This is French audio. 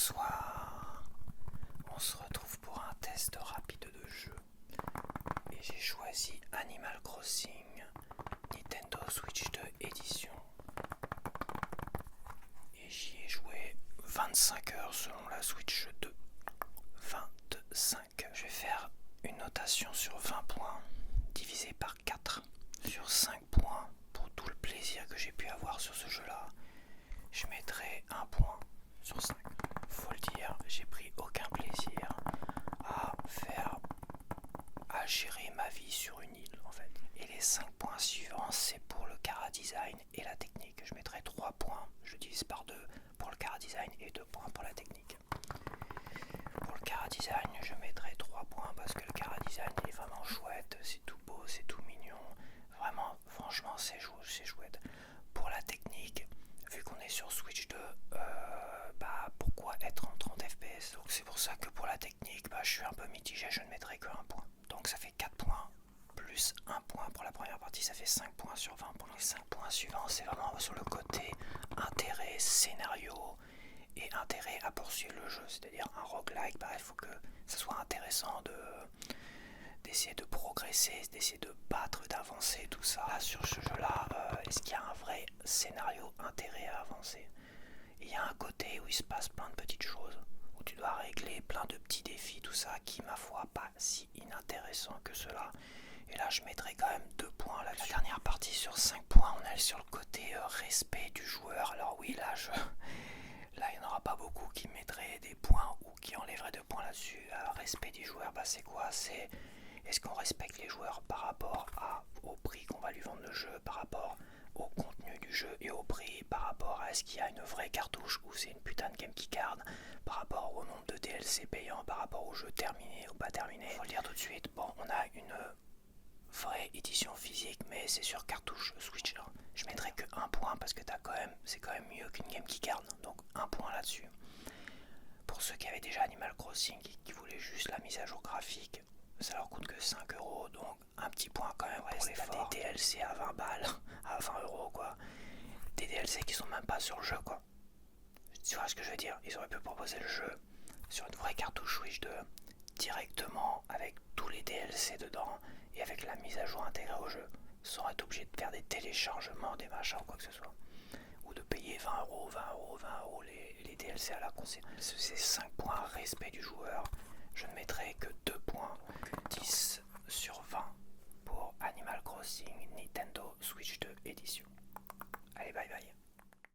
Bonsoir, on se retrouve pour un test rapide de jeu et j'ai choisi Animal Crossing Nintendo Switch 2 édition et j'y ai joué 25 heures selon la Switch 2. 25. Je vais faire une notation sur 20 points divisé par 4 sur 5 points pour tout le plaisir que j'ai pu avoir sur ce jeu là. Je mettrai 1 point sur 5. Faut le dire, j'ai pris aucun plaisir à gérer ma vie sur une île en fait. Et les 5 points suivants, c'est pour le chara-design et la technique. Je mettrai 3 points, je divise par 2 pour le chara-design et 2 points pour la technique. Pour le chara-design, je mettrai 3 points parce que le chara-design est vraiment chouette, c'est tout beau, c'est tout mignon. Vraiment, franchement, c'est chouette. Pour la technique, vu qu'on est sur Switch 2, pourquoi être en 30 fps? Donc c'est pour ça que pour la technique, je suis un peu mitigé, je ne mettrai que 1 point. Donc ça fait 4 points plus 1 point pour la première partie, ça fait 5 points sur 20. Pour les 5 points suivants, c'est vraiment sur le côté intérêt, scénario et intérêt à poursuivre le jeu. C'est-à-dire un roguelike, il faut que ça soit intéressant d'essayer de progresser, d'essayer de battre, d'avancer, tout ça. Là, sur ce jeu-là, est-ce qu'il y a un vrai scénario intérêt à avancer? Il y a un côté où il se passe plein de petites choses, où tu dois régler plein de petits défis, tout ça, qui ma foi pas si inintéressant que cela. Et là je mettrai quand même 2 points là-dessus. La dernière partie sur 5 points, on est sur le côté respect du joueur. Alors oui, là il n'y en aura pas beaucoup qui mettraient des points ou qui enlèveraient 2 points là-dessus. Respect du joueur, c'est quoi? C'est est-ce qu'on respecte les joueurs par rapport au prix qu'on va lui vendre le jeu, par rapport au contenu du jeu et au prix, par rapport à est-ce qu'il y a une vraie cartouche ou c'est une putain de game key card, par rapport au nombre de DLC payants, par rapport au jeu terminé ou pas terminé. Faut le dire tout de suite, on a une vraie édition physique mais c'est sur cartouche Switch. Je mettrai que 1 point parce que c'est quand même mieux qu'une game key card, donc 1 point là-dessus. Pour ceux qui avaient déjà Animal Crossing et qui voulaient juste la mise à jour graphique, ça leur coûte que 5 €, donc un petit point quand même pour l'effort. Des DLC à 20 balles, à 20 € quoi. Des DLC qui sont même pas sur le jeu quoi. Tu vois ce que je veux dire? Ils auraient pu proposer le jeu sur une vraie cartouche Switch 2 directement avec tous les DLC dedans et avec la mise à jour intégrée au jeu, sans être obligé de faire des téléchargements, des machins ou quoi que ce soit. Ou de payer 20 € les DLC à la console. C'est 5 points respect du joueur. Je ne mettrai que 2 points, donc 10 sur 20 pour Animal Crossing Nintendo Switch 2 édition. Allez, bye bye.